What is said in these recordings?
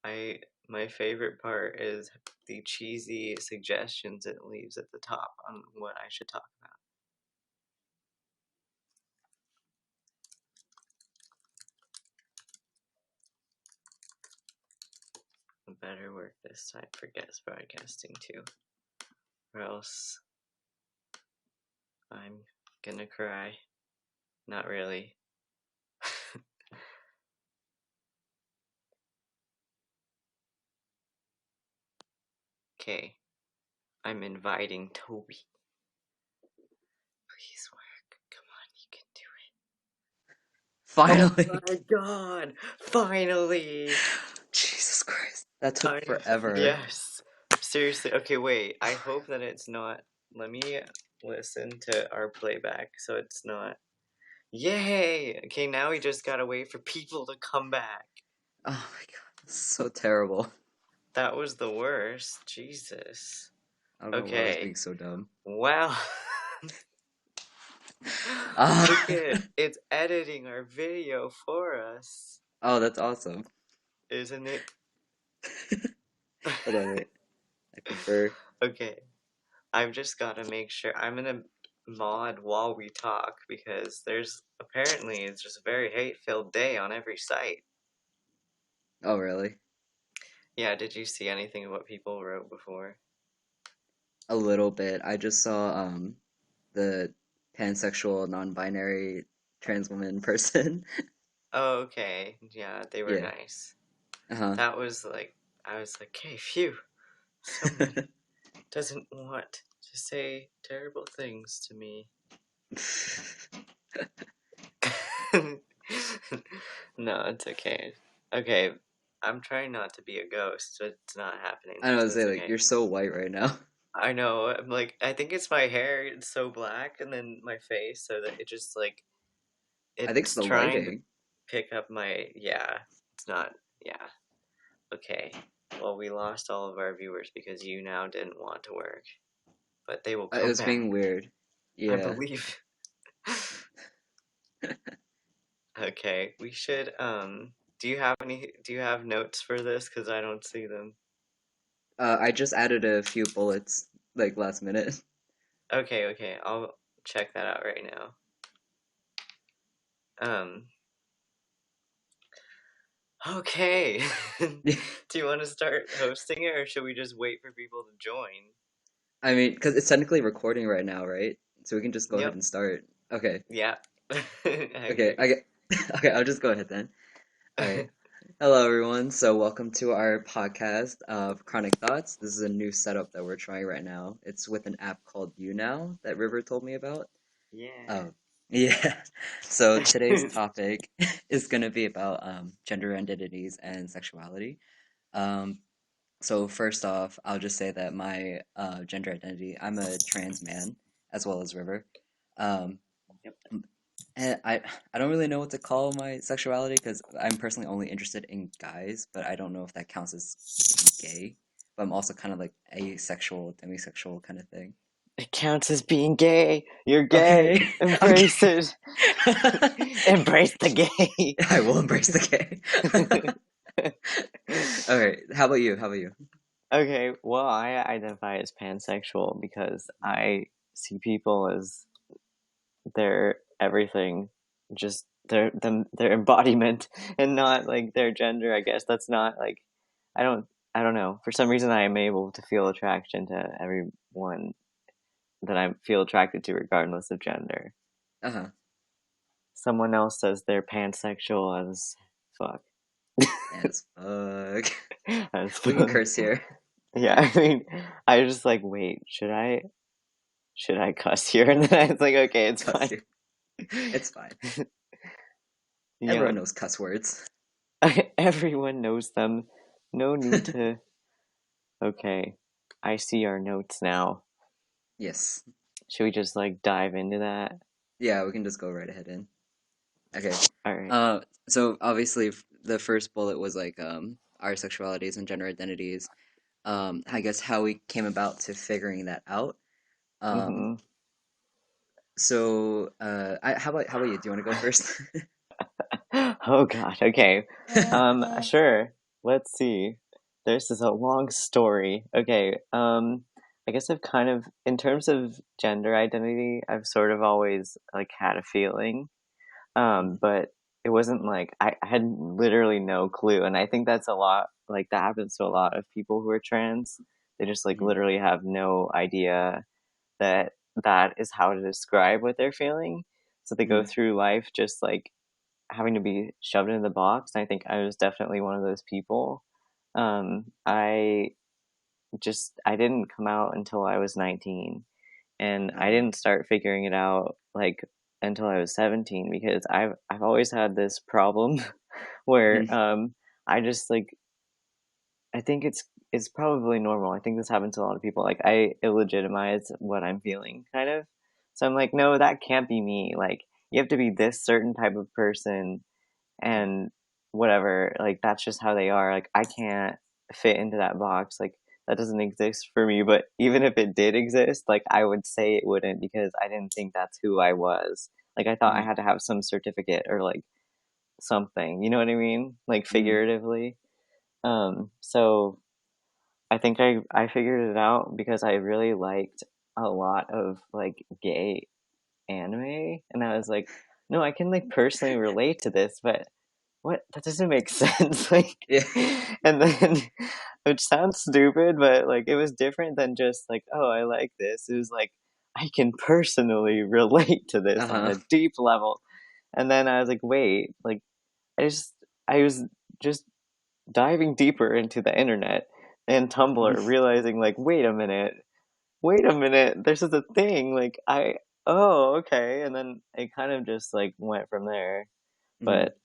I my favorite part is the cheesy suggestions it leaves at the top on what I should talk about. Better work this time for guest broadcasting too, or else I'm gonna cry. Not really. Okay, I'm inviting Toby. Please work. Come on, you can do it. Finally. Oh my god! Finally! Jesus Christ. That took forever. Yes. Seriously. Okay, wait. I hope that it's not. Let me listen to our playback so it's not. Yay! Okay, now we just gotta wait for people to come back. Oh my god. This is so terrible. That was the worst. Jesus. I don't know why I was being so dumb. Wow. Look at it's editing our video for us. Oh, that's awesome. Isn't it? Hold on, wait. I prefer. Okay. I've just gotta make sure I'm gonna mod while we talk because there's apparently it's just a very hate-filled day on every site. Oh, really? Yeah, did you see anything of what people wrote before? A little bit. I just saw the pansexual, non-binary trans woman person. Oh, okay. Yeah, they were Yeah. nice. Uh-huh. That was like, I was like, hey, phew. Somebody doesn't want to say terrible things to me. No, it's okay. Okay, I'm trying not to be a ghost, but it's not happening. I don't know, So it's say like okay. you're so white right now. I know. I'm like, I think it's my hair. It's so black, and then my face, so that it just like I think it's it's the trying to lighting. pick up my. Yeah, it's not. Yeah. Okay. Well, we lost all of our viewers because you now didn't want to work, but they will It come was being back. weird. I Yeah. believe. Okay, we should. Do you have any? Do you have notes for this? Because I don't see them. I just added a few bullets like last minute. Okay. I'll check that out right now. Um. Okay. Do you want to start hosting it, or should we just wait for people to join? I mean, because it's technically recording right now, right? So we can just go ahead Yep. and start. Okay. Yeah. I Okay. agree. Okay. I'll just go ahead then. All right. Hello, everyone. So welcome to our podcast of Chronic Thoughts. This is a new setup that we're trying right now. It's with an app called QnA that River told me about. Yeah. Oh, yeah. So today's topic is going to be about gender identities and sexuality. Um, so first off, I'll just say that my gender identity, I'm a trans man as well as River. Um, Yep. and I don't really know what to call my sexuality because I'm personally only interested in guys, but I don't know if that counts as being gay. But I'm also kind of like asexual, demisexual kind of thing. It counts as being gay. You're gay. Okay, I'm Embrace gay. it. Embrace the gay. I will embrace the gay. All right, how about you? How about you? Okay, well, I identify as pansexual because I see people as their everything, just their embodiment, and not like their gender. I guess that's not like I don't I don't know. For some reason, I am able to feel attraction to everyone that I feel attracted to, regardless of gender. Uh-huh. Someone else says they're pansexual as fuck. As fuck. As We can fuck. curse here. Yeah, I mean, I was just like, wait, should I cuss here? And then I was like, okay, it's Cuss fine. here. It's fine. Yeah, Everyone knows cuss words. everyone knows them. No need to. Okay, I see our notes now. Yes. Should we just like dive into that? Yeah, we can just go right ahead in. Okay. All right. Uh, so obviously the first bullet was like our sexualities and gender identities. I guess how we came about to figuring that out. Um, Mm-hmm. how about you? Do you want to go first? Oh God. Okay. Sure. let's see. This is a long story. Okay, I guess I've kind of, in terms of gender identity, I've sort of always like had a feeling. Mm, But it wasn't like I had literally no clue, and I think that's a lot like that happens to a lot of people who are trans. They just like mm, literally have no idea that that is how to describe what they're feeling. So they go mm, through life just like having to be shoved in the box. I think I was definitely one of those people. I I didn't come out until I was 19, and I uh, didn't start figuring it out like until I was 17 because I've always had this problem where mm, I just like I think it's probably normal. I think this happens to a lot of people. Like I illegitimize what I'm feeling kind of. So I'm like, no, that can't be me. Like you have to be this certain type of person mm, and whatever, like that's just how they are. Like I can't fit into that box. Like that doesn't exist for me. But even if it did exist, like I would say it wouldn't because I didn't think that's who I was. Like I thought I mm, had to have some certificate or like something, you know what I mean, like mm, figuratively. So I think I figured it out because I really liked a lot of like gay anime, and I was like, no, I can like personally relate to this, but what? That doesn't make sense. Like, yeah, and then, which sounds stupid, but like it was different than just like, oh, I like this. It was like, I can personally relate to this on uh-huh. a deep level. And then I was like, wait, like, I was just diving deeper into the internet and Tumblr, Mm, realizing like, wait a minute, this is a thing. Like, oh, okay. And then it kind of just like went from there. mm, But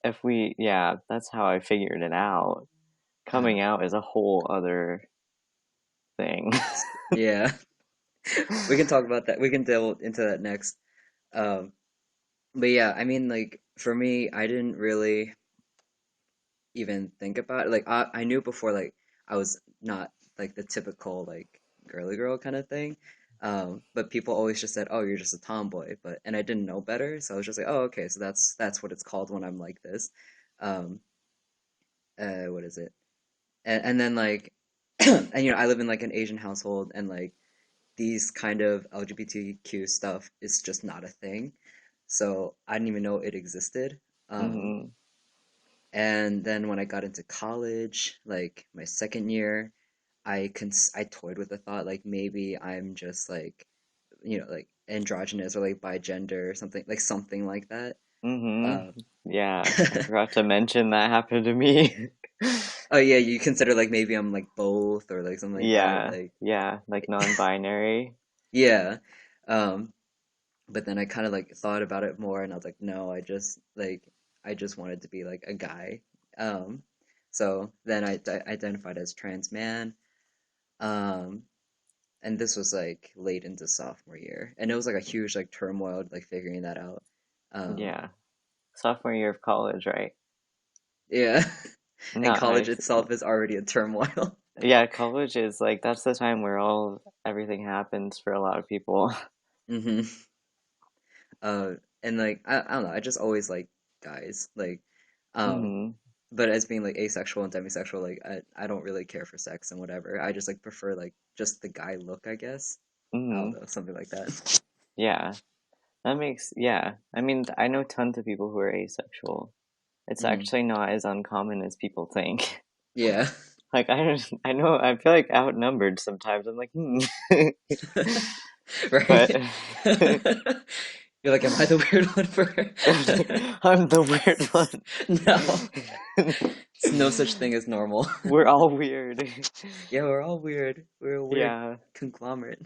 if we, yeah, that's how I figured it out. uh, Coming out is a whole other thing. yeah. We can talk about that. We can delve into that next. Um, but yeah, I mean, like for me, I didn't really even think about it. Like I knew before, like I was not like the typical like girly girl kind of thing. But people always just said, "Oh, you're just a tomboy," and I didn't know better, so I was just like, "Oh, okay, so that's what it's called when I'm like this." Um, what is it? And then like, and I live in like an Asian household, and like these kind of LGBTQ stuff is just not a thing. So I didn't even know it existed. Um, Hmm. and then when I got into college, like my second year, I toyed with the thought like maybe I'm just like like androgynous or like bigender or something like that. Hmm. Um, Yeah, I forgot to mention that happened to me. oh yeah, you consider like maybe I'm like both or like something like that. Yeah, Like yeah, like non-binary. yeah. Um, but then I kind of like thought about it more and I was like, no, I just wanted to be like a guy. Um, so then I identified as trans man. Um, and this was like late into sophomore year, and it was like a huge like turmoil like figuring that out. Um, Yeah, sophomore year of college, right? yeah, and Not college nice. itself is already a turmoil. Yeah, college is like that's the time where all everything happens for a lot of people. hmm Uh, and like I don't know, I just always like guys um, Hmm. but as being like asexual and demisexual, like I don't really care for sex and whatever. I just like prefer like just the guy look, I guess. I don't Hmm. know, something like that. Yeah, that makes, yeah. I mean, I know tons of people who are asexual. It's hmm actually not as uncommon as people think. Yeah. Like I know I feel like outnumbered sometimes. I'm like, hmm. But Right? You're like, am I the weird one for I'm the weird one. No. It's no such thing as normal. We're all weird. Yeah, we're all weird. We're a weird Yeah, conglomerate.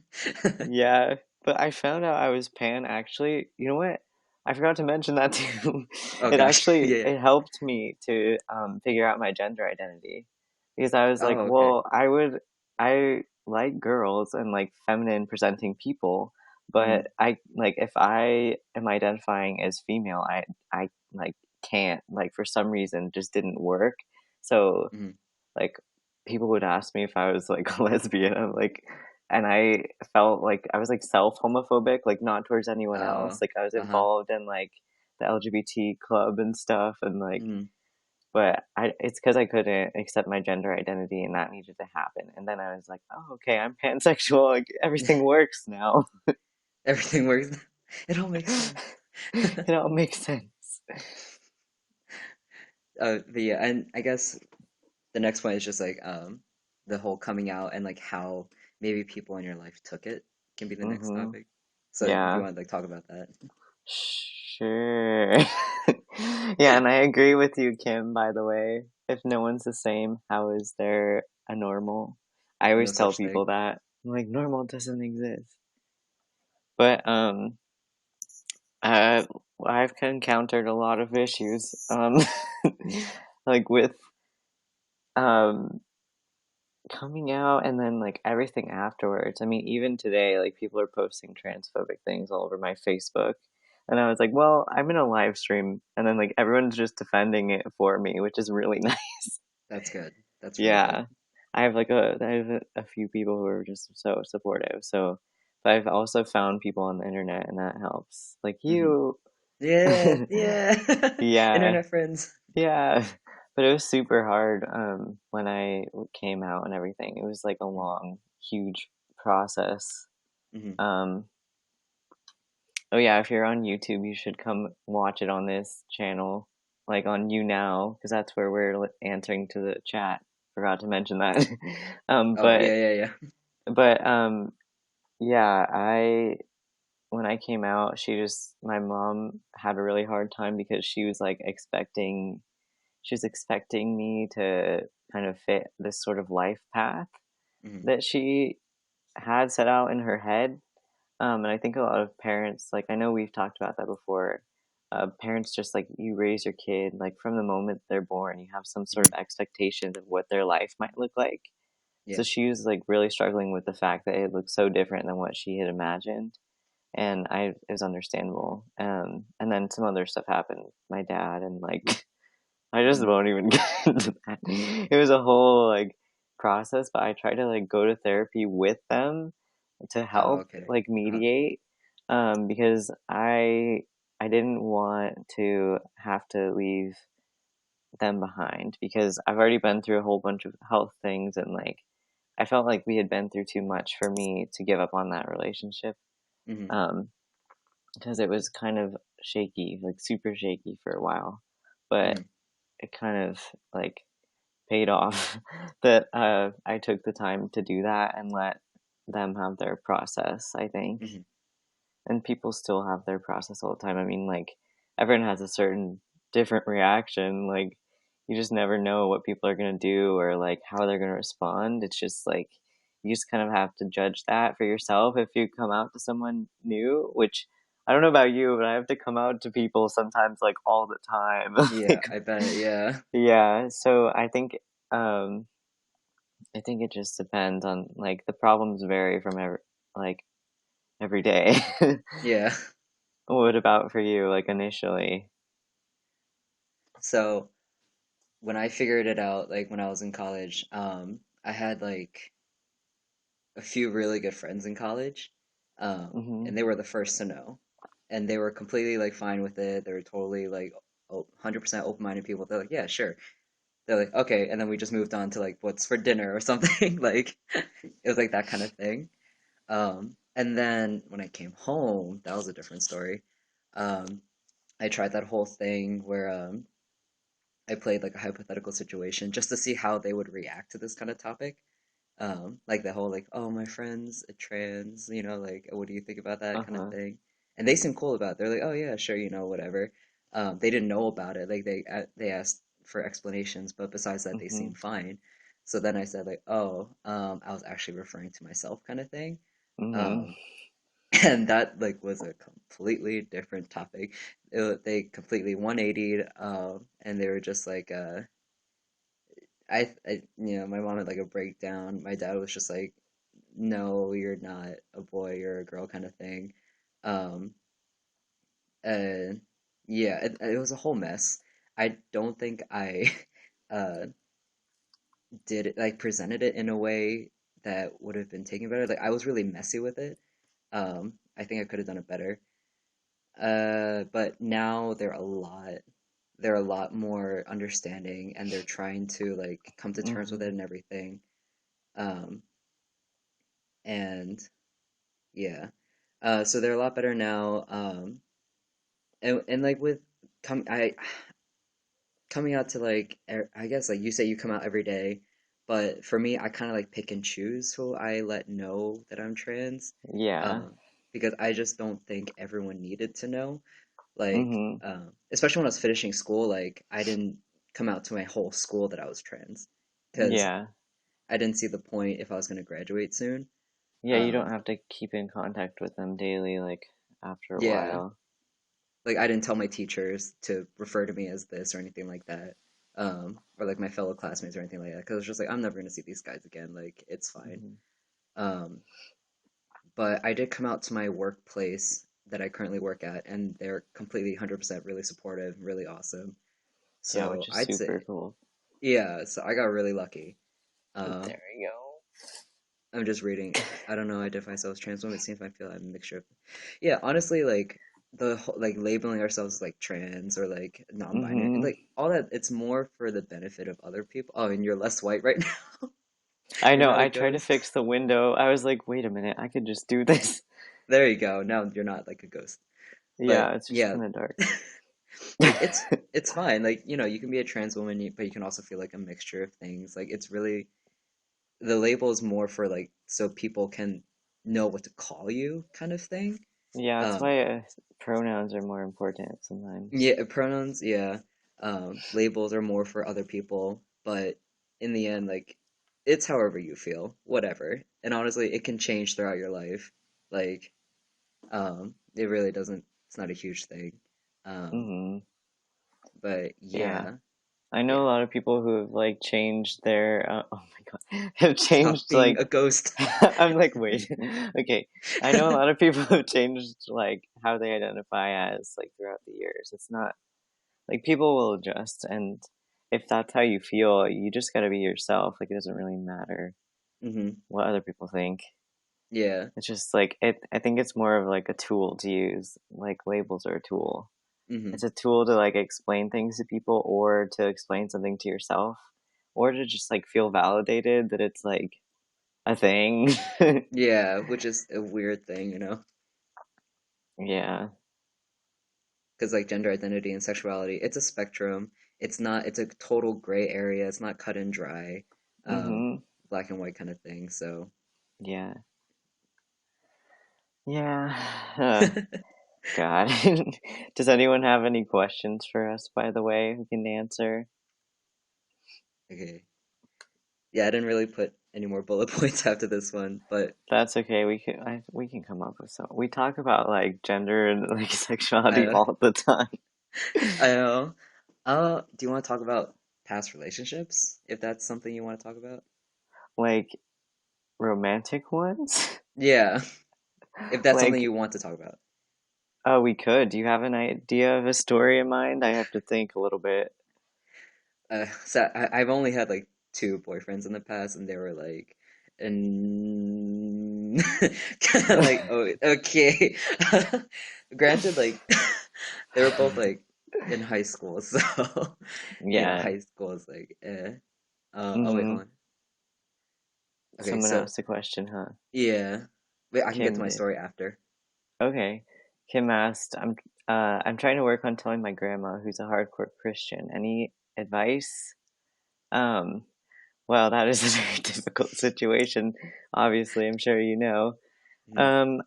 yeah. But I found out I was pan actually. You know what? I forgot to mention that too. Oh It gosh. actually Yeah, yeah. it helped me to figure out my gender identity because I was like, Oh, okay. well, I like girls and like feminine presenting people, Mm, but I like if I am identifying as female, I like can't like for some reason just didn't work. So mm. like people would ask me if I was like a lesbian. I'm like, and I felt like I was like self homophobic, like not towards anyone else. Oh, Like I was uh-huh. involved in like the LGBT club and stuff, and like Mm, but it's because I couldn't accept my gender identity, and that needed to happen. And then I was like, oh, okay, I'm pansexual. Like everything works now. Everything works. It all makes sense. It all makes sense. But yeah, and I guess the next point is just like the whole coming out and like how maybe people in your life took it can be the next Mm-hmm. topic. So do you Yeah. want to like talk about that? Sure. Yeah, and I agree with you, Kim, by the way. If no one's the same, how is there a normal? I No always tell such thing. people that. I'm like, normal doesn't exist. But uh I've encountered a lot of issues. Like with um coming out and then like everything afterwards. I mean, even today, like people are posting transphobic things all over my Facebook. And I was like, well, I'm in a live stream and then like everyone's just defending it for me, which is really nice. That's good. That's really good. Yeah. I have a few people who are just so supportive. So, but I've also found people on the internet and that helps. Like Hmm. you. Yeah, yeah. Yeah. Internet friends. Yeah, but it was super hard when I came out and everything. It was like a Mm-hmm. long, huge process. Mm-hmm. Um, oh yeah, if you're on YouTube, you should come watch it on this channel, like on You Now, because that's where we're answering to the chat. Forgot to mention that. um, Oh but yeah, yeah, yeah. but yeah, I when I came out, my mom had a really hard time because she was like she was expecting me to kind of fit this sort of life path Hmm. that she had set out in her head. And I think a lot of parents, like I know we've talked about that before. Parents just like you raise your kid like from the moment they're born, you have some sort of Hmm. expectations of what their life might look like. So Yeah. she was like really struggling with the fact that it looked so different than what she had imagined, and it was understandable. And then some other stuff happened, my dad, and like I just Hmm. won't even get into that. It was a whole like process, but I try to like go to therapy with them to Oh, help okay. like Uh-huh. mediate because I didn't want to have to leave them behind because I've already been through a whole bunch of health things and like I felt like we had been through too much for me to give up on that relationship Hmm. um because it was kind of shaky, like super shaky for a while. But Hmm. it kind of like paid off that I took the time to do that and let them have their process, I think. Hmm. And people still have their process all the time. I mean, like, everyone has a certain different reaction. Like, you just never know what people are going to do or like how they're going to respond. It's just like, you just kind of have to judge that for yourself if you come out to someone new, which I don't know about you, but I have to come out to people sometimes like all the time. Yeah, Like, I bet. Yeah. yeah, so um I think it just depends on like the problems vary from like every day. Yeah. What about for you like initially? So when I figured it out, like when I was in college, I had like a few really good friends in college, and Mhm. they were the first to know, and they were completely like fine with it. They were totally like 100% open-minded people. They're like, yeah, sure. They're like, okay, and then we just moved on to like what's for dinner or something. Like it was like that kind of thing. And then when I came home, that was a different story. Um, I tried that whole thing where I played like a hypothetical situation just to see how they would react to this kind of topic. Like the whole like, oh, my friend's a trans, like what do you think about that kind of Uh-huh. thing? And they seemed cool about it. They're like, oh yeah, sure, whatever. They didn't know about it. Like they asked for explanations, but besides that, they Mhm. seemed fine. So then I said like, oh, I was actually referring to myself kind of thing. Mhm. Um, and that like was a completely different topic. They completely 180'd, and they were just like, my mom had like a breakdown. My dad was just like, no, you're not a boy, you're a girl kind of thing. Um, and yeah, it was a whole mess. I don't think I uh did it like presented it in a way that would have been taken better. Like I was really messy with it. I think I could have done it better. But now they're a lot. they're a lot more understanding and they're trying to like come to terms with it Hmm. and everything. Um, and yeah, so they're a lot better now. And like with come I coming out to like I guess like you say you come out every day, but for me I kind of like pick and choose who I let know that I'm trans, Yeah. um, because I just don't think everyone needed to know. Like, Hmm. especially when I was finishing school, like I didn't come out to my whole school that I was trans because Yeah. I didn't see the point if I was going to graduate soon. Yeah, you don't Um, have to keep in contact with them daily, like after a yeah, while. like I didn't tell my teachers to refer to me as this or anything like that, or like my fellow classmates or anything like that, because it's just like I'm never gonna see these guys again. Like it's fine. Hmm. Um, but I did come out to my workplace that I currently work at, and they're completely 100% really supportive, really awesome. Yeah, So which is I'd super say, cool. yeah. So I got really lucky. Um, There you go. I'm just reading. I don't know. I identify myself as trans woman. It seems I feel I'm a mixture of. Yeah, honestly, like the whole, like labeling ourselves as like trans or like non-binary, Hmm. like all that. It's more for the benefit of other people. Oh, and you're less white right now. I You're know, not a I tried to ghost. fix the window. I was like, wait a minute, I could just do this. There you go. Now you're not like a ghost. But Yeah, it's just yeah, kind of dark. like it's fine. Like you can be a trans woman, but you can also feel like a mixture of things. Like it's really the label is more for like so people can know what to call you, kind of thing. Yeah, that's Um, why pronouns are more important sometimes. Yeah, pronouns, yeah. Labels are more for other people, but in the end, like, it's however you feel, whatever. And honestly, it can change throughout your life. Like, it really doesn't, it's not a huge thing. Um, Hmm. but Yeah. yeah, I know a yeah. lot of people who have like changed their oh my God, have Stop changed being like a ghost. I'm like, wait. Okay. I know a lot of people have changed like how they identify as like throughout the years. It's not like people will adjust, and if that's how you feel, you just gotta be yourself. Like it doesn't really matter Hmm. what other people think. Yeah. It's just like I think it's more of like a tool to use. Like labels are a tool. Hmm. It's a tool to like explain things to people or to explain something to yourself or to just like feel validated that it's like a thing. Yeah, which is a weird thing, you know? Yeah. Because like gender identity and sexuality, it's a spectrum. It's a total gray area. It's not cut and dry, um, Mhm. black and white kind of thing. So Yeah. Yeah. God. Does anyone have any questions for us, by the way, who can answer? okay. Yeah, I didn't really put any more bullet points after this one, but That's okay. We can come up with some. We talk about like gender and like sexuality I all the time. I know. Do you want to talk about past relationships? If that's something you want to talk about? Like romantic ones? Yeah, if that's something Like, you want to talk about. oh, we could. Do you have an idea of a story in mind? I have to think a little bit. I've only had like two boyfriends in the past, and they were like, and kind of like, oh, okay. Granted, like they were both like in high school, so Yeah. high school is like, eh. Oh wait, hold Mm-hmm. on. Okay, Someone so asked a question, huh? yeah, wait, I can get to Kim my did. story after. Okay. Kim asked, I'm trying to work on telling my grandma who's a hardcore Christian. Any advice? Um, well, that is a very difficult situation. Obviously, I'm sure you know. Mhm. Um,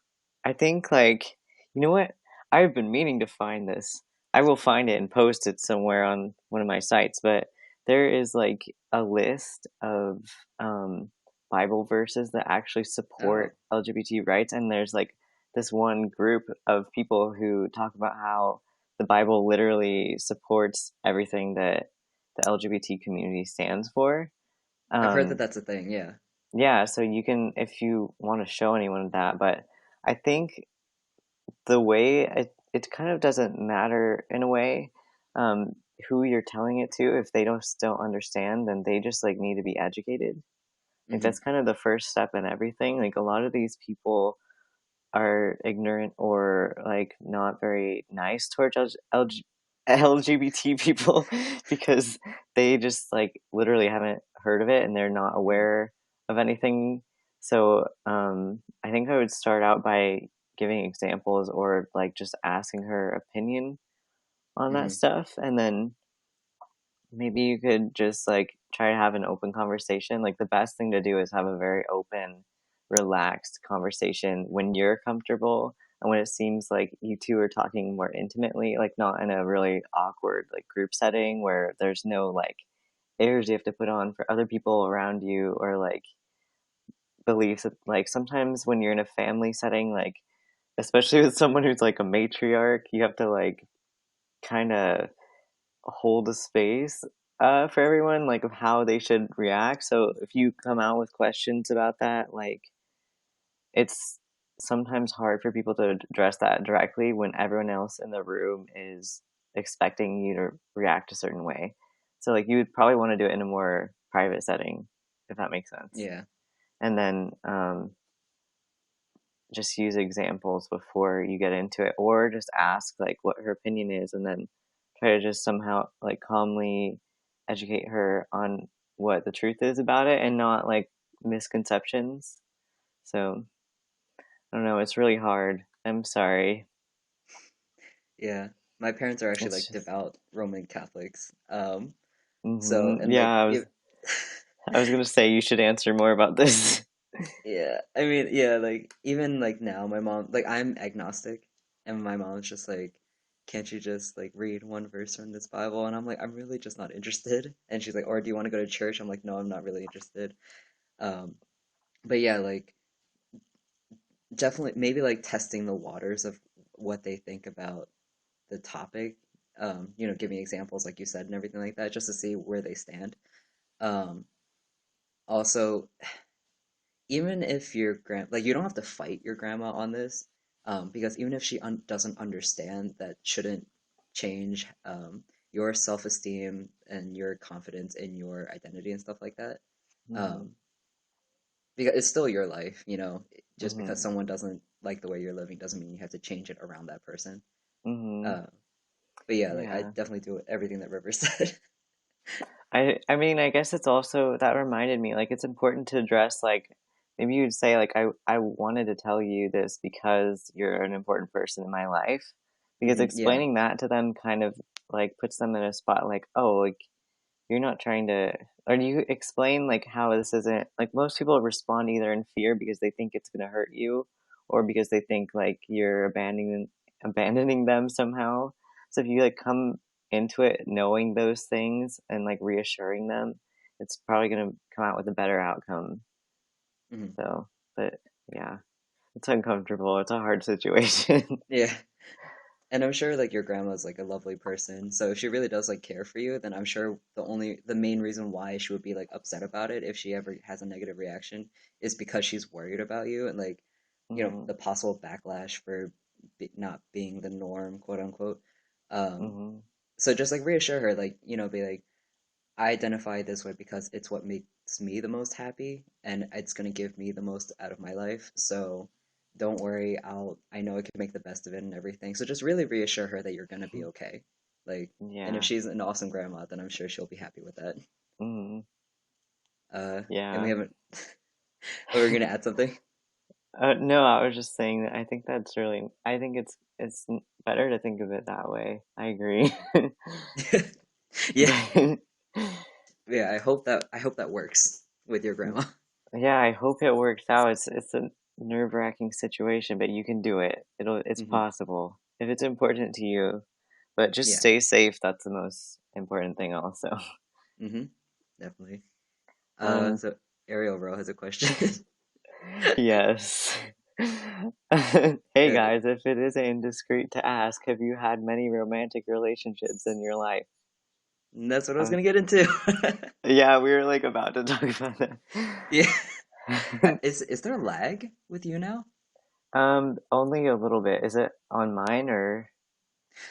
I think like you know what? I've been meaning to find this. I will find it and post it somewhere on one of my sites, but there is like a list of Bible verses that actually Oh, support LGBT rights, and there's like this one group of people who talk about how the Bible literally supports everything that the LGBT community stands for. I've heard that Um, that's a thing. Yeah. yeah, so you can if you want to show anyone that, but I think the way it kind of doesn't matter in a way um, who you're telling it to. If they don't understand, then they just like need to be educated. Like Hmm. that's kind of the first step in everything. Like a lot of these people are ignorant or like not very nice towards LGBT people because they just like literally haven't heard of it and they're not Mhm. aware of anything. So I think I would start out by giving examples or like just asking her opinion on that Mhm. stuff, and then maybe you could just like try to have an open conversation. Like the best thing to do is have a very open, relaxed conversation when you're comfortable and when it seems like you two are talking more intimately, like not in a really awkward like group setting where there's no like airs you have to put on for other people around you or like beliefs that like sometimes when you're in a family setting, like especially with someone who's like a matriarch, you have to like kind of hold a space for everyone, like of how they should react. So if you come out with questions about that, like it's sometimes hard for people to address that directly when everyone else in the room is expecting you to react a certain way. So like you would probably want to do it in a more private setting, if that makes sense. Yeah. And then just use examples before you get into it, or just ask like what her opinion is, and then try to just somehow like calmly educate her on what the truth is about it and not like misconceptions. So I don't know, it's really hard. I'm sorry. Yeah. My parents are actually It's like just devout Roman Catholics. So mm-hmm. and Yeah, like I was if I was gonna say you should answer more about this. yeah, I mean, yeah, like even like now my mom like I'm agnostic and my mom's just like can't you just like read one verse from this Bible? And I'm like I'm really just not interested. And she's like, "Or do you want to go to church?" I'm like, "No, I'm not really interested." Um but yeah, like definitely maybe like testing the waters of what they think about the topic. Giving examples like you said and everything like that just to see where they stand. Um Also, even if your like you don't have to fight your grandma on this, because even if she doesn't understand, that shouldn't change your self-esteem and your confidence in your identity and stuff like that. Mm-hmm. Um, because it's still your life, you know. Just because Mm-hmm. someone doesn't like the way you're living doesn't mean you have to change it around that person. Mm-hmm. Uh, but yeah, like I Yeah. definitely do everything that River said. I mean, I guess it's also that reminded me like it's important to address like maybe you'd say like I wanted to tell you this because you're an important person in my life, because Yeah. explaining that to them kind of like puts them in a spot like, oh, like you're not trying to, or you explain like how this isn't like most people respond either in fear because they think it's going to hurt you or because they think like you're abandoning them somehow. So if you like come into it knowing those things and like reassuring them, it's probably going to come out with a better outcome. Mhm. So, but yeah, it's uncomfortable. It's a hard situation. Yeah. And I'm sure like your grandma's like a lovely person. So if she really does like care for you, then I'm sure the main reason why she would be like upset about it if she ever has a negative reaction is because she's worried about you and like, Hmm. the possible backlash for not being the norm, quote unquote. Um, Hmm. so just like reassure her, like, be like, I identify this way because it's what makes me the most happy and it's going to give me the most out of my life. So don't worry, I know I can make the best of it and everything. So just really reassure her that you're going to be okay. Like, and if Yeah. she's an awesome grandma, then I'm sure she'll be happy with that. Hmm. And we Yeah. haven't, oh, we're going to add something? No, I was just saying that I think that's really, I think better to think of it that way. I agree. Yeah. Yeah, I hope that works with your grandma. Yeah, I hope it works out. It's a nerve-wracking situation, but you can do it. It's Hmm. possible if it's important to you. But just Yeah. stay safe. That's the most important thing, also. Hmm. Definitely. Um, So Ariel Rowe has a question. yes. Hey Okay. guys, if it isn't indiscreet to ask, have you had many romantic relationships in your life? And that's what I was Uh, gonna get into. Yeah, we were like about to talk about that. Yeah. Is there a lag with you now? Only a little bit. Is it on mine or?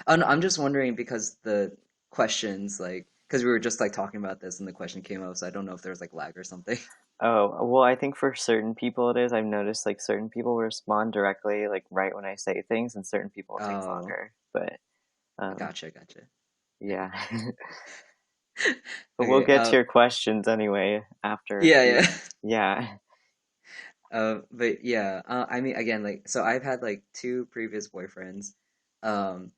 Oh no, I'm just wondering because the questions like because we were just like talking about this and the question came up, so I don't know if there was like lag or something. Oh, well, I think for certain people it is. I've noticed like certain people respond directly, like right when I say things, and certain people it takes Oh, longer. But um, gotcha, gotcha. Yeah. But we'll Okay, get to your questions anyway after yeah, you. yeah. Yeah. But yeah, I mean, again, like, so I've had like two previous boyfriends. Um,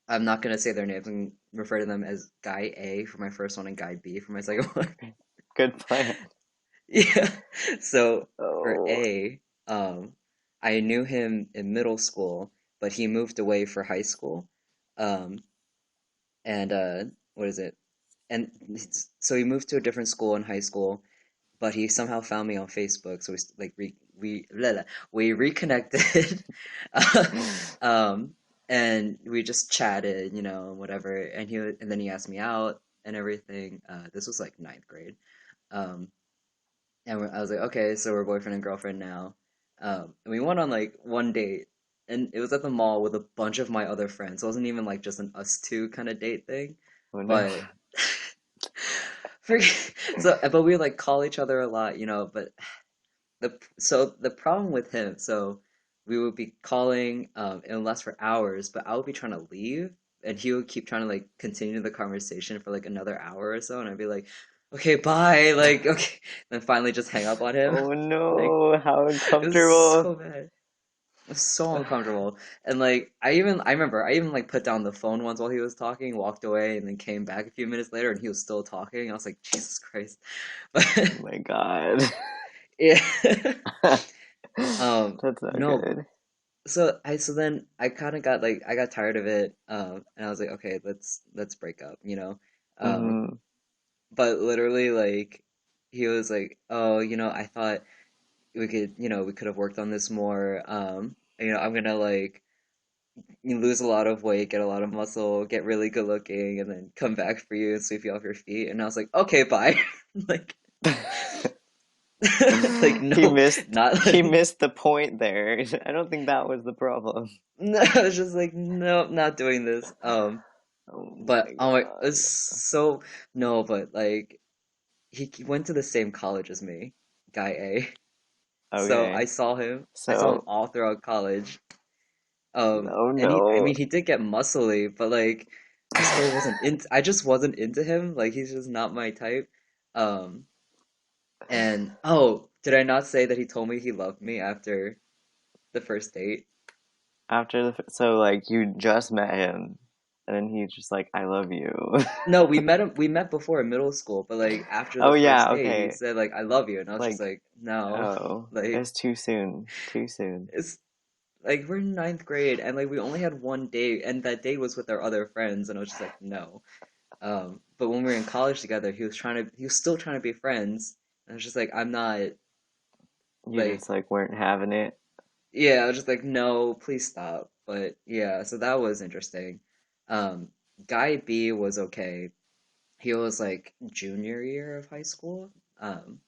I'm not gonna say their names and refer to them as Guy A for my first one and Guy B for my second one. Good plan. Yeah. So for Oh. A, um, I knew him in middle school, but he moved away for high school. Um, and what is it? And so he moved to a different school in high school, but he somehow found me on Facebook, so like we reconnected, um, and we just chatted, and whatever. And then he asked me out and everything. This was like ninth grade, um, and I was like, okay, so we're boyfriend and girlfriend now. And we went on like one date, and it was at the mall with a bunch of my other friends. It wasn't even like just an us two kind of date thing, Oh no. but. But we would like call each other a lot, but the problem with him, so we would be calling, it would last for hours, but I would be trying to leave, and he would keep trying to like continue the conversation for like another hour or so, and I'd be like, okay, bye, like okay, then finally just hang up on him. Oh Like no. How it was uncomfortable. so bad. It was so uncomfortable. And like I remember I even like put down the phone once while he was talking, walked away, and then came back a few minutes later and he was still talking. I was like, Jesus Christ. But Oh my God. yeah. That's not No, good. so then I kind of got like I got tired of it, and I was like, okay, let's break up. Um, Mm-hmm. but literally like he was like, oh, I thought we could have worked on this more. I'm gonna like you lose a lot of weight, get a lot of muscle, get really good looking, and then come back for you and sweep you off your feet. And I was like, okay, bye. Like, like He no, missed not he like missed the point there. I don't think that was the problem. no. I was just like, no, not doing this. Oh But my oh my, it's God. so no, but like he went to the same college as me, guy A. So Okay. I saw him. I saw him So, all throughout college. oh And I no. mean, he did get muscly, but like, I just wasn't into him. Like, he's just not my type. Um, and oh, did I not say that he told me he loved me after the first date? So like you just met him and then he's just like, I love you. No, we met before in middle school, but like after the Oh first yeah, date, he okay. said like, I love you, and I was just Like, like, no, oh, like, it's too soon. Too soon. it's like we're in ninth grade, and like we only had one date, and that date was with our other friends, and I was just like, no. But when we were in college together, he was still trying to be friends. And I was just like, I'm not You like, just like weren't having it. yeah, I was just like, no, please stop. But yeah, so that was interesting. Um, Guy B was okay. He was like junior year of high school. Um,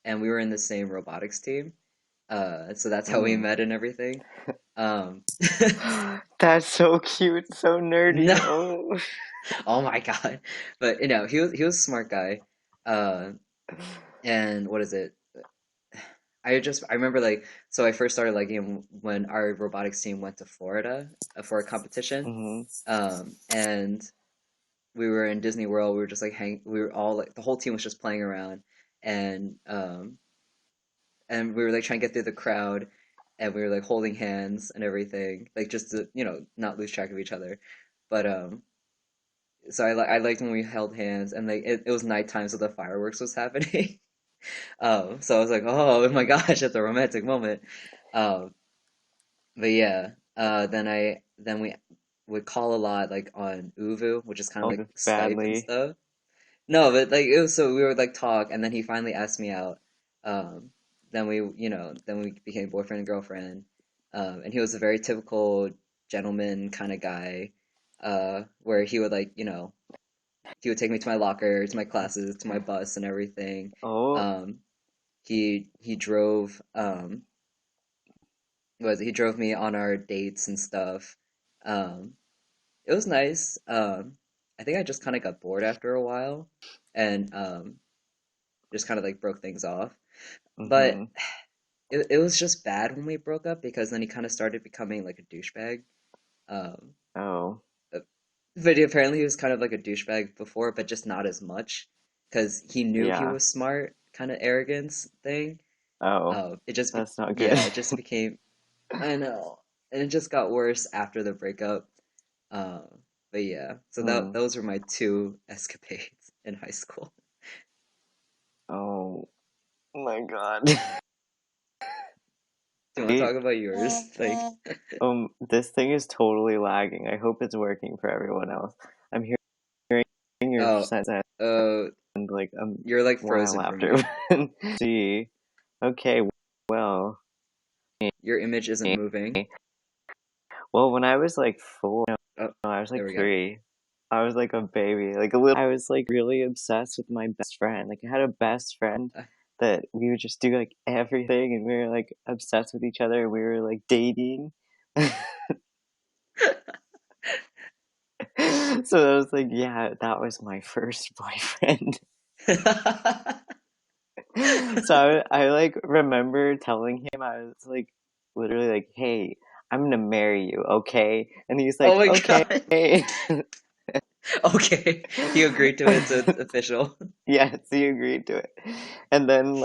and we were in the same robotics team. So that's how we Mm. met and everything. Um, That's so cute, so nerdy. no, Oh. oh my God. But he was a smart guy. Uh, and what is it? I remember like so I first started liking him when our robotics team went to Florida for a competition. Hmm. And we were in Disney World. We were just like we were all like the whole team was just playing around, and we were like trying to get through the crowd, and we were like holding hands and everything, like just to not lose track of each other. But so I liked when we held hands, and like it was nighttime, so the fireworks was happening. So I was like, oh my gosh, it's a romantic moment. Um, but yeah, then we would call a lot like on Uvu, which is kind of Oh, like just Skype and badly. stuff. No, but like it was so we would like talk, and then he finally asked me out. Um, then we became boyfriend and girlfriend. And he was a very typical gentleman kind of guy, where he would like he would take me to my locker, to my classes, to my bus, and everything. Oh, Um, he drove he drove me on our dates and stuff. Um, it was nice. I think I just kind of got bored after a while, and just kind of like broke things off. But mm-hmm. it was just bad when we broke up because then he kind of started becoming like a douchebag. Um, Oh. uh, But apparently he was kind of like a douchebag before, but just not as much, because he knew he Yeah. was smart, kind of arrogance thing. Oh, that's not good. Yeah, it just became, I know, and it just got worse after the breakup. Uh, but yeah, so Hmm. those were my two escapades in high school. Oh my God. Do you want to Wait, talk about yours? Like, this thing is totally lagging. I hope it's working for everyone else. I'm hearing your oh, sense uh, and like you're like while frozen for after. me. See, okay, well, Your image isn't moving. well, when I was like four, Oh, no, I was there like we go. three. I was like a baby, like a little. I was like really obsessed with my best friend. Like I had a best friend Uh, that we would just do like everything, and we were like obsessed with each other. We were like dating. So I was like, yeah, that was my first boyfriend. So I like remember telling him I was like literally like, hey, I'm gonna marry you, okay? And he's Oh like, my okay. God. Okay, he agreed to it, so it's official. Yes, he agreed to it. And then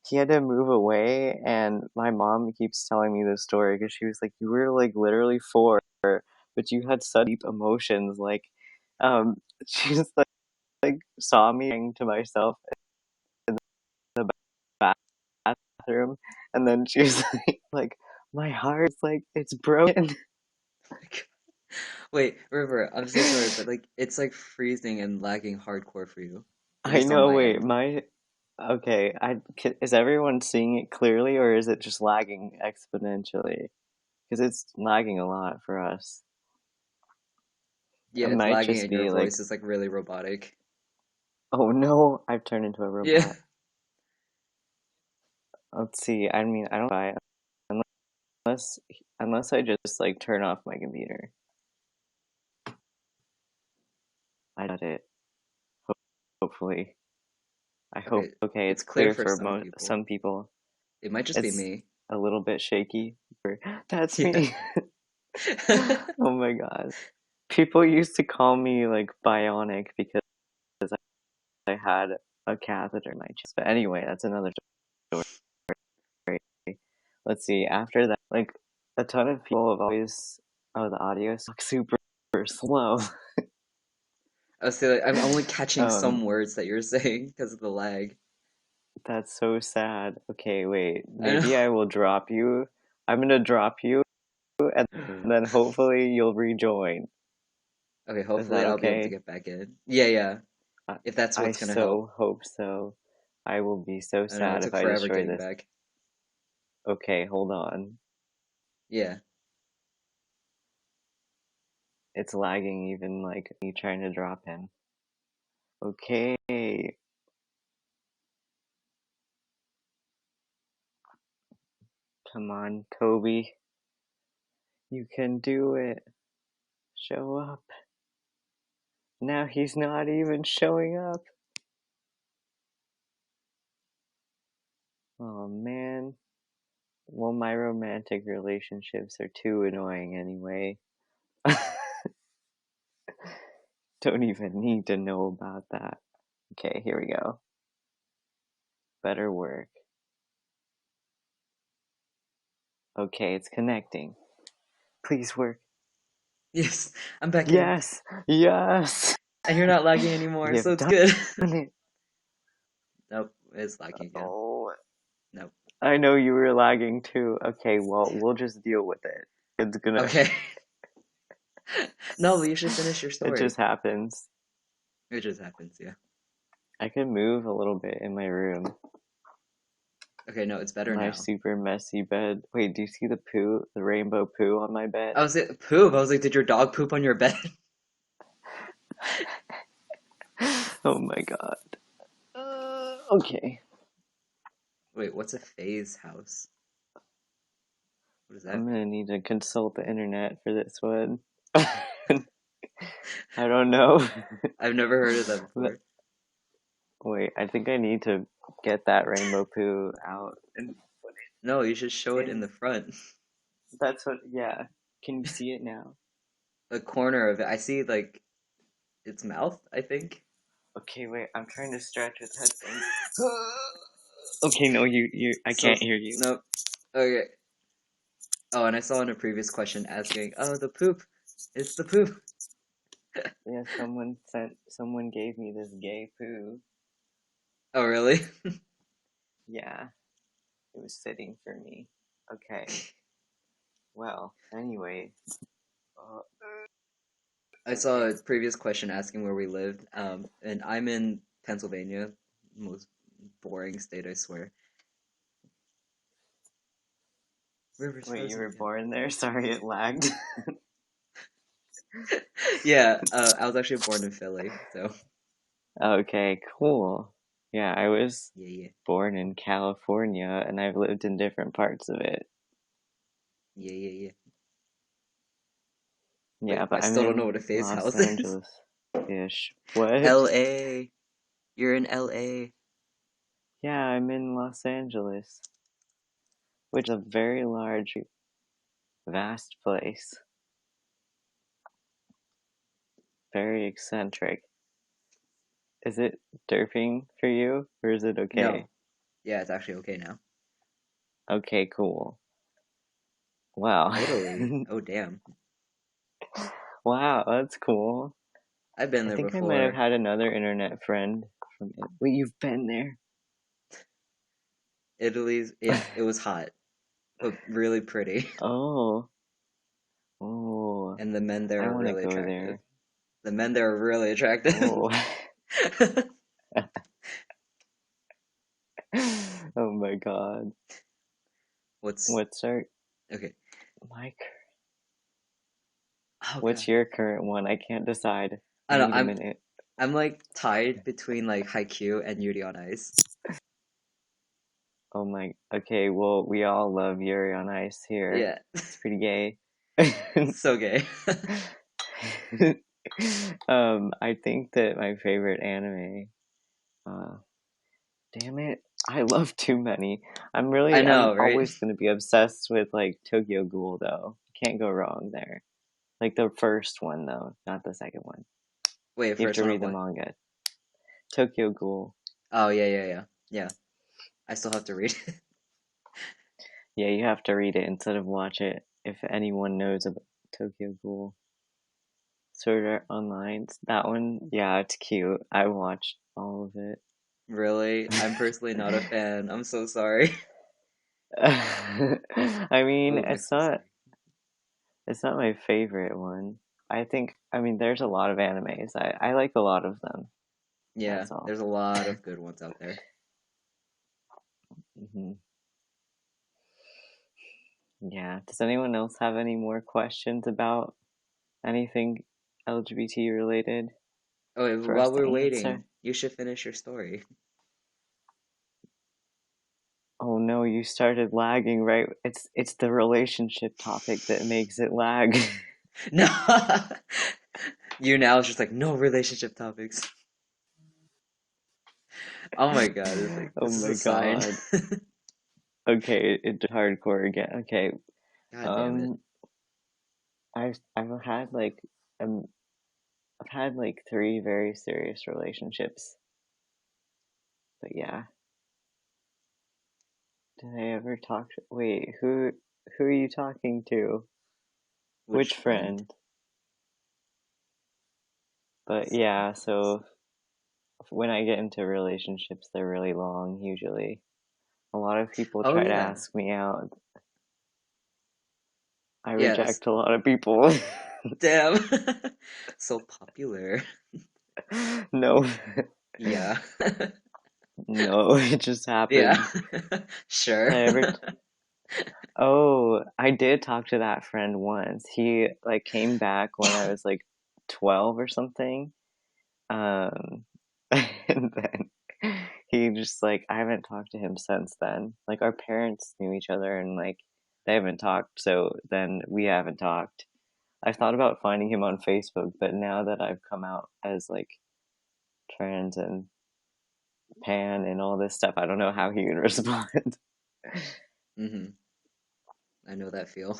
he had to move away, and my mom keeps telling me this story because she was like, you were like literally four, but you had such deep emotions. Like um she just like saw me to myself in the bathroom, and then she was like my heart's like it's broken. Wait, River, I'm so sorry, but like it's like freezing and lagging hardcore for you, at I least on know, my wait, end. my okay, is everyone seeing it clearly or is it just lagging exponentially? Because it's lagging a lot for us. Yeah, It it's might lagging just and your be like, voice is like really robotic. oh no, I've turned into a Yeah. robot. Let's see. I mean, I don't buy it unless unless I just like turn off my computer. I got it. Hopefully, I hope. Okay, Okay, it's it's clear clear for for some people. some people. It might just be It's me. a little bit shaky. That's Yeah. me. Oh my god. People used to call me like bionic because I had a catheter in my chest. But anyway, that's another story. Let's see. After that, like a ton of people have always, oh, the audio is super slow. I was saying, like, I'm only catching some Um, words that you're saying because of the lag. that's so sad. Okay, wait. I know. Maybe I will drop you. I'm gonna drop you, and then hopefully you'll rejoin. Okay, Is hopefully that I'll be able to okay? get back in. Yeah, yeah. I, If that's I what's gonna help. so hope so. I will be so I know it sad if took I forever destroy getting this. back. Okay, hold on. Yeah. It's lagging even like me trying to drop him. Okay, come on, Toby. You can do it. Show up. Now he's not even showing up. Oh man. Well, my romantic relationships are too annoying anyway. Don't even need to know about that. Okay, here we go. Better work. Okay, it's connecting. Please work. Yes, I'm back in. Yes! Yes! And you're not lagging anymore, We so have it's done good. it. Nope, it's lagging again. Oh, Nope. I know you were lagging too. Okay, well, we'll just deal with it. It's gonna. Okay. No, but you should finish your It just story. happens. It just happens, yeah. I can move a little bit in my room. Okay, no, it's better My now. super messy bed. Wait, do you see the poo? The rainbow poo on my bed? I was like, poop. I was like, did your dog poop on your bed? Oh my god. Okay. Wait, what's a phase house? What does I'm that gonna mean? need to consult the internet for this one. I don't know. I've never heard of that before. Wait, I think I need to get that rainbow poo out and put No, you should show it it in in. the front. That's what, yeah. Can you see it now? a corner of it. I see like its mouth, I think. Okay, wait, I'm trying to stretch with headphones. Okay, no, I So can't hear you. no. Okay. Oh, and I saw in a previous question asking, "Oh, the poop. It's the poop." Yeah, someone gave me this gay poo. Oh, really? Yeah, it was fitting for me. Okay, well, anyway, uh, I saw okay. a previous question asking where we lived. And I'm in Pennsylvania, most boring state, I swear. River's Wait, you frozen were again. born there? Sorry, it lagged. Yeah, I was actually born in Philly, so Okay, cool. Yeah, I was yeah, yeah, born in California and I've lived in different parts of it. yeah, yeah, yeah. Yeah, Wait, I but I'm still don't know in what a phase Los house is. Angeles-ish. What? LA. You're in LA. Yeah, I'm in Los Angeles, which is a very large, vast place. Very eccentric. Is it derping for you, or is it okay? No. Yeah, it's actually okay now. Okay, cool. Wow. Totally. Oh, damn. Wow, that's cool. I've been I there think I might have before. had another internet friend from it. Wait, you've been there? Italy's, yeah, it was hot, but really pretty. Oh, oh, And the men there I are want to really go attractive. there. The men there are really attractive. Oh, oh my God. What's What's our okay? my Oh what's God. your current one? I can't decide. I I don't need know. a I'm minute. I'm like tied between like Haikyuu and Yuri on Ice. Oh my. Okay, well, we all love Yuri on Ice here. Yeah, It's pretty gay. so gay. I think that my favorite anime. Uh, damn it, I love too many. I I'm know, right? always gonna be obsessed with like Tokyo Ghoul though. Can't go wrong there. Like the first one though, not the second one. Wait, You have first to one of read the what? manga. Tokyo Ghoul. Oh yeah, yeah, yeah, yeah. I still have to read it. Yeah, you have to read it instead of watch it. If anyone knows about Tokyo Ghoul. Sword Art Online. That one, yeah, it's cute. I watched all of it. Really, I'm personally not a fan. I'm so sorry. I mean, Ooh, my sister. it's not my favorite one. I mean there's a lot of animes. I like a lot of them. Yeah, That's all. there's a lot of good ones out there. Hmm. Yeah. Does anyone else have any more questions about anything LGBT related Oh, wait, for us while to we're answer? waiting, you should finish your story. Oh no, you started lagging, right? It's the relationship topic that makes it lag. No, you now is just like no relationship topics. Oh my God, it's like Oh this is my a sign. God. Okay, it's hardcore again. Okay. God damn it. Um I've had um I've had like three very serious relationships. But yeah. Did I ever talk to, wait, who are you talking to? Which Which friend? friend? But yeah, so when I get into relationships, they're really long usually. A lot of people Oh try to yeah, ask me out. I yes. reject a lot of people. Damn, so popular. No, Yeah, no, it just yeah. happens. Sure. I ever, oh, I did talk to that friend once. He like came back when I was like 12 or something. Um, and then he just like, I haven't talked to him since then. Like our parents knew each other and like they haven't talked, so then we haven't talked. I thought about finding him on Facebook, but now that I've come out as like trans and pan and all this stuff, I don't know how he would respond. Hmm. I know that feel.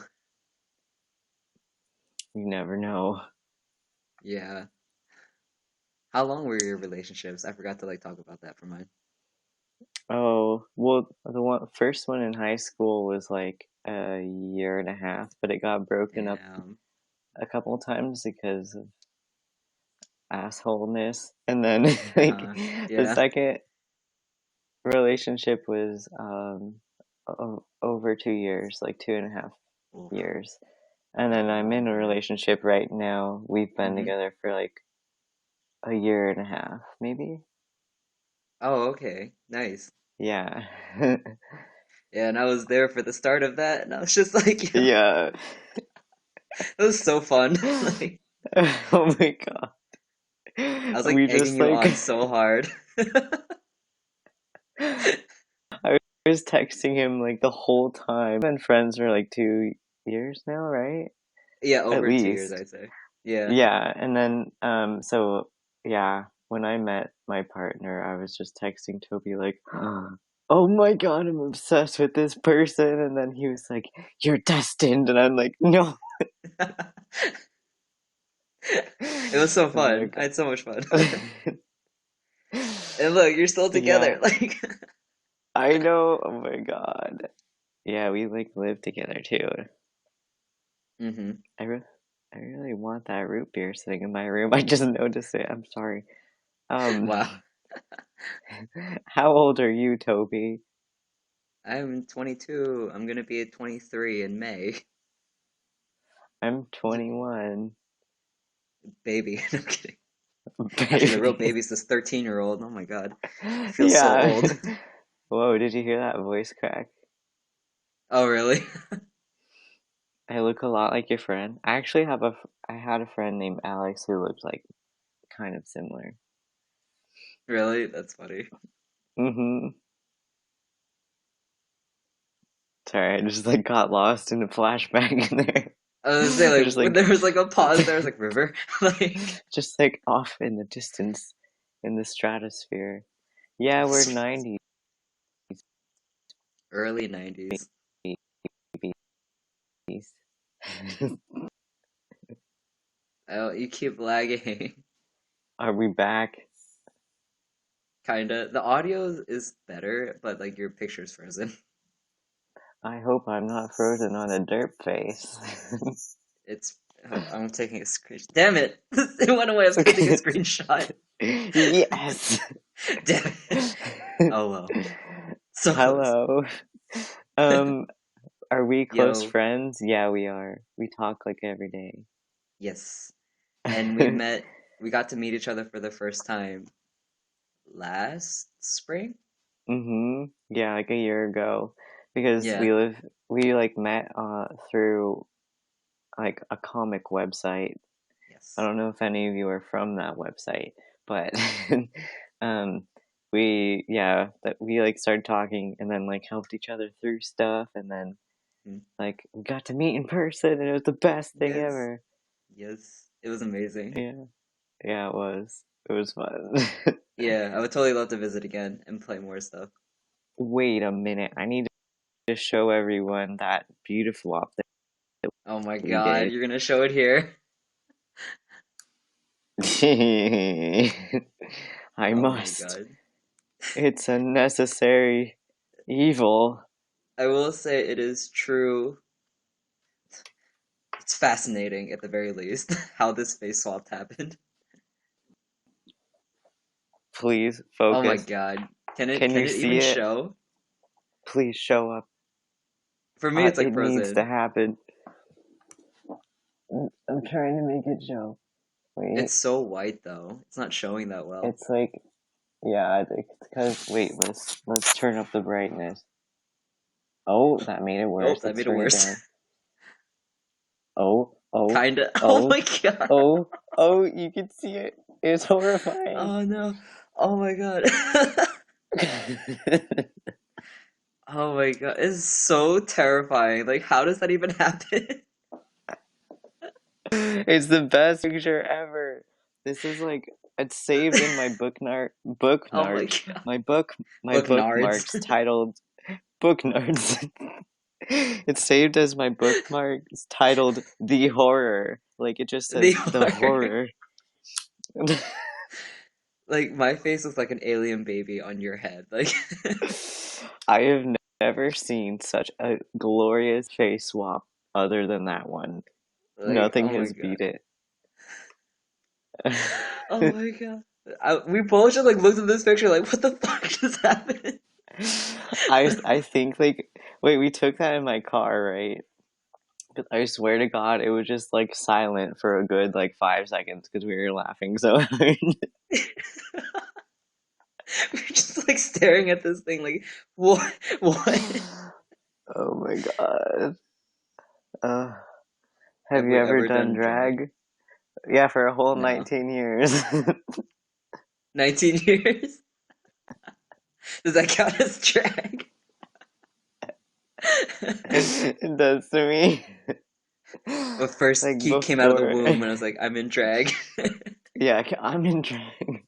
You never know. Yeah. How long were your relationships? I forgot to like talk about that for mine. Oh, well, first one in high school was like a year and a half, but it got broken up Damn. a couple times because of assholeness. And then like Uh-huh. the Yeah. second relationship was over 2 years, like 2.5 years. And then I'm Oh in a man. relationship right now. We've been Mm-hmm. together for like a year and a half, maybe. Oh, okay. Nice. Yeah. Yeah, and I was there for the start of that, and I was just like, yo, Yeah. it was so fun. Like, Oh my God. I was like We egging just you like on so hard. I was texting him like the whole time. Been friends for like 2 years now, right? Yeah, At over 2 years, least. I'd say. Yeah. Yeah, and then so yeah, when I met my partner, I was just texting Toby like, "Oh my God, I'm obsessed with this person." And then he was like, "You're destined." And I'm like, "No." It was so Oh my fun. I God. had so much fun. And look, you're still together. Yeah, Like, I know. Oh my God. Yeah, we like live together too. hmm I re I really want that root beer sitting in my room. I just noticed it. I'm sorry. Um, wow. how old are you, Toby? I'm 22. I'm gonna be at 23 in May. I'm 21. Baby. No, I'm kidding. Actually, the real Baby. baby's this 13-year-old. Oh my God. I feel so Yeah. old. Whoa, did you hear that voice crack? Oh, really? I look a lot like your friend. I actually I had a friend named Alex who looked like kind of similar. Really? That's funny. Mm-hmm. Sorry, I just like got lost in a flashback in there. I was gonna say, We're like, just when like there was like a pause, there was like, river? Like, just like off in the distance in the stratosphere. Yeah, we're 90s early 90s. babies. Oh, you keep lagging. Are we back? Kinda. The audio is better, but like your picture's frozen. I hope I'm not frozen on a derp face. It's. Oh, I'm taking a screenshot. Damn it! It went away. I was gonna take a screenshot. Yes. Damn it. Oh well. So close. Hello. Um, are we close Yo, friends? Yeah, we are. We talk like every day. yes. And we met, we got to meet each other for the first time last spring? Mm-hmm. Yeah, like a year ago. Because Yeah. we like met through like a comic website. I Yes. don't know if any of you are from that website, but um yeah, that we like started talking and then like helped each other through stuff and then Mm. like we got to meet in person and it was the best thing Yes. ever. Yes. It was amazing. Yeah. Yeah, it was. It was fun. Yeah, I would totally love to visit again and play more stuff. Wait a minute. I need to show everyone that beautiful op that Oh my we God, did. you're gonna show it here? I Oh my must. God. It's a necessary evil. I will say it is true. It's fascinating at the very least how this face swap happened. Please Oh my focus. God. Can it Can can you it see even it? show? Please show up. For me it's like It needs to frozen. happen. I'm trying to make it show. Wait, It's so white though. It's not showing that well. it's like, yeah, it's because, wait, let's turn up the brightness. Oh, that made it Oh, worse. that Let's made it turn it worse. down. Oh, oh, Kinda. Oh oh, my God. oh, oh, you can see it. It's horrifying. Oh no. Oh my God. Oh my God. It's so terrifying. Like, how does that even happen? It's the best picture ever. This is like it's saved in my Oh my bookmarks. God. My Book nards. bookmarks titled bookmarks. It's saved as my bookmark. It's titled "The Horror." Like it just The says "The horror. Horror." Like my face looks like an alien baby on your head. Like I have never seen such a glorious face swap other than that one. like Nothing oh my has God. beat it. Oh my God. We both just like looked at this picture like what the fuck just happened? I think like wait, we took that in my car, right? But I swear to God, it was just like silent for a good like 5 seconds because we were laughing so hard. We're just like staring at this thing like what what Oh my God. Uh, have have you we ever ever done done drag? drag? Yeah, for a whole No. 19 years. 19 years? Does that count as drag? It does to me. But first Like he came out of the before. womb and I was like, I'm in drag. Yeah, I'm in drag.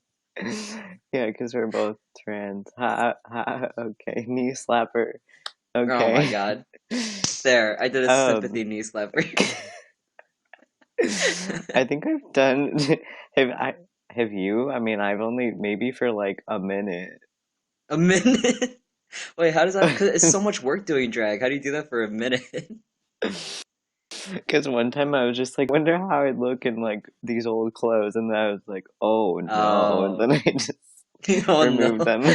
Yeah, because we're both trans. Ha, ha, okay, knee slapper. Oh my Okay. God. There, I did a Um, sympathy knee slapper. I think I've done. Have I? Have you? I mean, I've only maybe for like a minute. A minute? Wait, how does that? Because it's so much work doing drag. How do you do that for a minute? Because one time I was just like, wonder how I'd look in like these old clothes, and then I was like, oh no, and Oh, then I just oh removed no. them.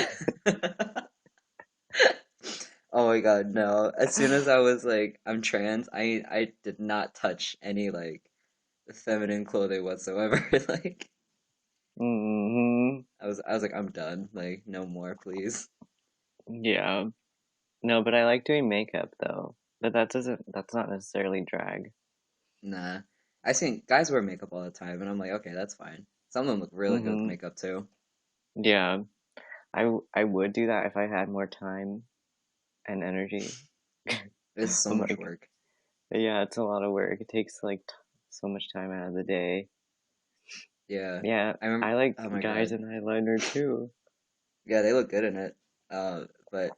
Oh my God, no. As soon as I was like, I'm trans, I did not touch any like feminine clothing whatsoever. Like Hmm. I was like, I'm done. Like, no more, please. Yeah. No, but I like doing makeup though. But that's not necessarily drag. Nah. I seen guys wear makeup all the time, and I'm like, okay, that's fine. Some of them look really good with Hmm. makeup too. Yeah. I would do that if I had more time and energy. It's so I'm much like, work. yeah, it's a lot of work. It takes like so much time out of the day. Yeah. Yeah, I remember, I like oh my guys God. in eyeliner too. Yeah, they look good in it. But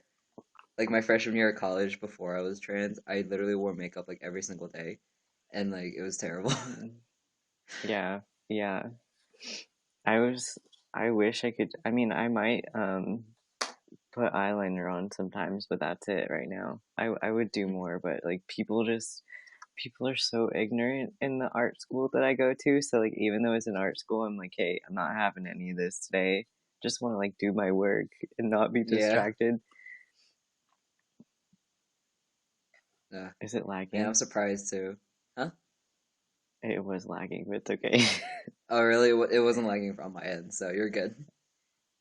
like my freshman year of college before I was trans, I literally wore makeup like every single day, and like it was terrible. Mm. Yeah, yeah. I was. I wish I could. I mean, I might put eyeliner on sometimes, but that's it right now. I would do more, but like people are so ignorant in the art school that I go to. So like even though it's an art school, I'm like, hey, I'm not having any of this today. Just want to like do my work and not be Yeah. distracted. Yeah. Is it Man, I'm lagging? surprised too. Huh? It was lagging, but it's okay. Oh, really? It wasn't lagging from my end, so you're good.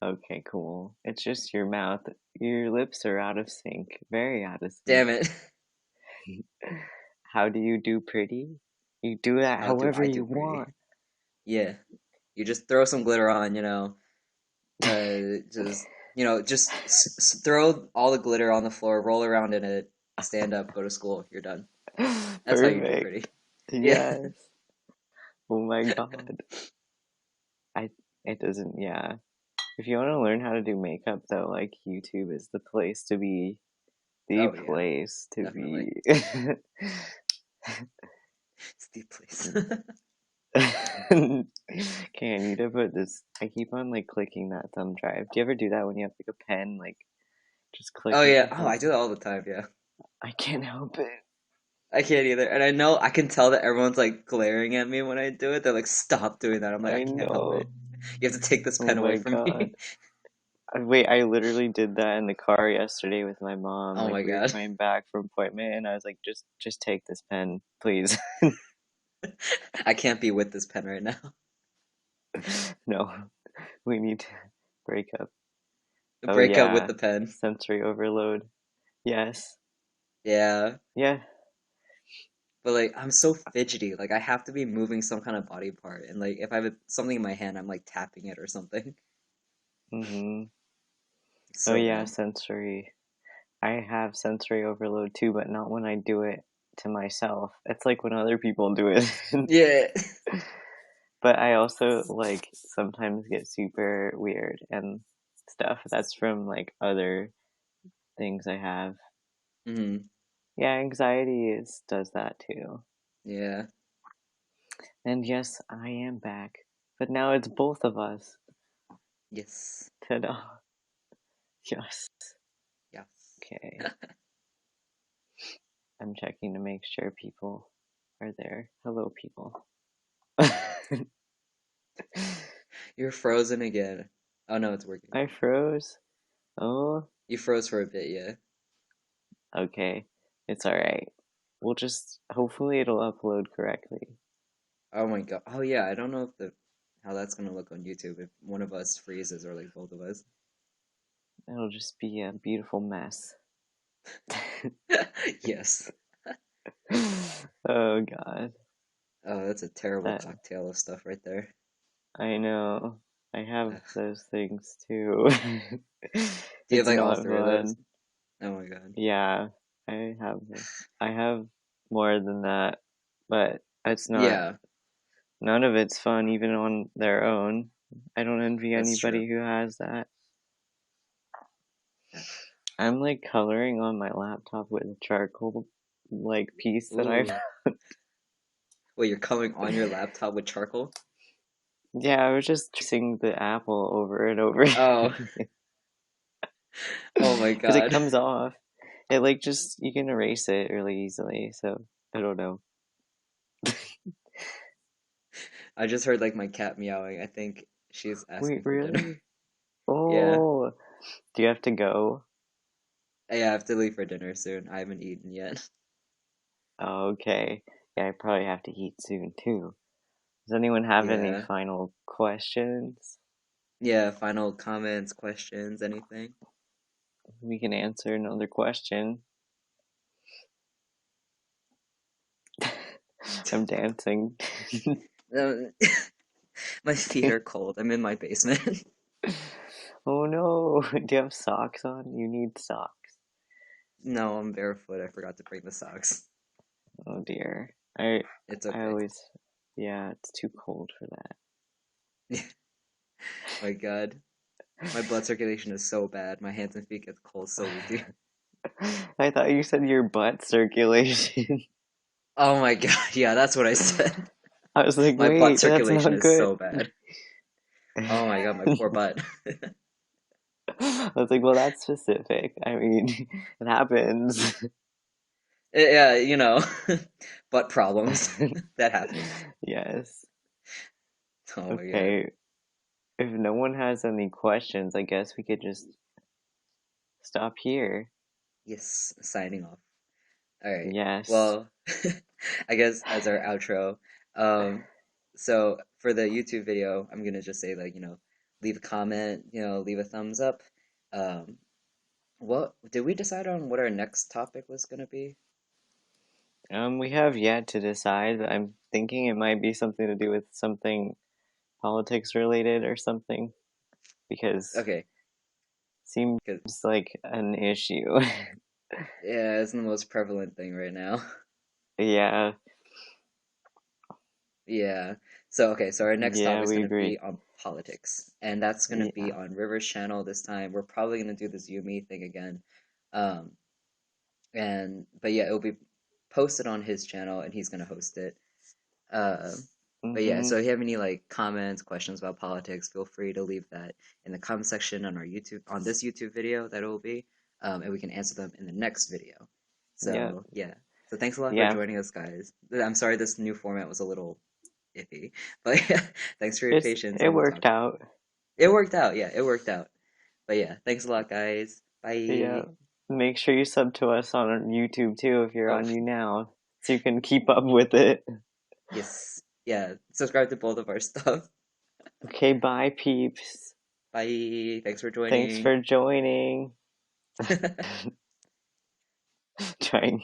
Okay, cool. It's just your mouth. Your lips are out of sync. Very out of sync. Damn it. How do you do pretty? You do that How do however I do you pretty? want. Yeah. You just throw some glitter on, just throw all the glitter on the floor, roll around in it, stand up, go to school. You're done. That's how you do pretty. Perfect. Yeah. Yes. Oh my God. I it doesn't, yeah. If you want to learn how to do makeup though, like YouTube is the place to be. The Oh yeah, place to definitely. be. Steve, please. Okay, I need to put this. I keep on like clicking that thumb drive. Do you ever do that when you have like a pen? Like just Oh clicking yeah. the Oh, I thumb. do that all the time. Yeah. I can't help it. I can't either. And I know I can tell that everyone's like glaring at me when I do it. They're like, stop doing that. I'm like, I I can't help it. know. You have to take this Oh pen away my from God. me. Wait, I literally did that in the car yesterday with my mom. Oh Like my we were God. coming back from appointment, and I was like, just take this pen, please. I can't be with this pen right now. No, we need to break up. Oh Break up with yeah, the pen. sensory overload. Yes. Yeah. Yeah. But like I'm so fidgety. Like I have to be moving some kind of body part. And like if I have something in my hand, I'm like tapping it or something. Mm-hmm. It's Oh so yeah, dumb. sensory. I have sensory overload too, but not when I do it to myself. It's like when other people do it. Yeah. But I also like sometimes get super weird and stuff. That's from like other things I have. Hmm. Yeah, anxiety does that too. Yeah. And yes, I am back. But now it's both of us. Yes. Ta-da. Yes. Yes. Okay. I'm checking to make sure people are there. Hello, people. You're frozen again. Oh no, it's working. I froze. Oh, You froze for a bit, yeah. okay. It's alright. We'll just, hopefully it'll upload correctly. Oh my God. Oh yeah, I don't know if the how that's gonna look on YouTube if one of us freezes or like both of us. It'll just be a beautiful mess. Yes. Oh god. Oh, that's a terrible That cocktail of stuff right there. I know. I have Ugh. those things too. Do you have It's like all not three of those? fun. Oh my God. Yeah, I have I have more than that, but it's not Yeah, none of it's fun even on their own. I don't envy that's true. anybody who has that. Ugh. I'm like coloring on my laptop with a charcoal like piece that I've Ooh. Wait, you're coloring on your laptop with charcoal? yeah, I was just tracing the apple over and over Oh, oh my because it God. comes off. It like just you can erase it really easily, so I don't know. I just heard like my cat meowing. I think she's Wait, asking for dinner. really? Yeah. Oh, do you have to go? Yeah, I have to leave for dinner soon. I haven't eaten yet. Okay. Yeah, I probably have to eat soon too. Does anyone have any Yeah. final questions? Yeah, final comments, questions, anything? We can answer another question. I'm dancing. No, my feet are cold. I'm in my basement. Oh no, do you have socks on? You need socks. No, I'm barefoot. I forgot to bring the socks. Oh dear. I It's I okay. always yeah, it's too cold for My God. My blood circulation is so bad. My hands and feet get cold so easy. that. I thought you said your butt circulation. Oh my God. Yeah, that's what I said. I was like, My butt wait, that's circulation not is good. so bad. Oh my God, my poor butt. I was like, well, that's specific. I mean, it happens. Yeah, butt problems. That happens. Yes. Oh my God. Okay. If no one has any questions, I guess we could just stop here. Yes, signing off. All right. Yes. Well, I guess as our outro, um, so for the YouTube video, I'm gonna just say like, leave a comment, leave a thumbs up. Um, what did we decide on what our next topic was gonna be? We have yet to decide, but I'm thinking it might be something to do with something politics related or something because Okay, seems because like an issue. yeah, it's the most prevalent thing right now. Yeah. Yeah. So our next Yeah, topic is we going to agree. be on politics, and that's going to be Yeah. on River's channel this time. We're probably going to do the Zoomy thing again. Um, but yeah, it'll be posted on his channel, and he's going to host it. Uh, but yeah, Mm-hmm. so if you have any like comments, questions about politics, feel free to leave that in the comment section on our YouTube on this YouTube video that it will be, and we can answer them in the next video. Yeah. So yeah. So thanks a lot for Yeah. joining us, guys. I'm sorry this new format was a little iffy. But yeah, thanks for your patience It and we'll talk. worked out. It worked out. Yeah, it worked out. But yeah, thanks a lot, guys. Yeah. Bye. Make sure you sub to us on YouTube too if you're Oh, on you now, so you can keep up with it. yes. Yeah, subscribe to both of our stuff. Okay, bye peeps. Bye. Thanks for Thanks joining. for joining. Trying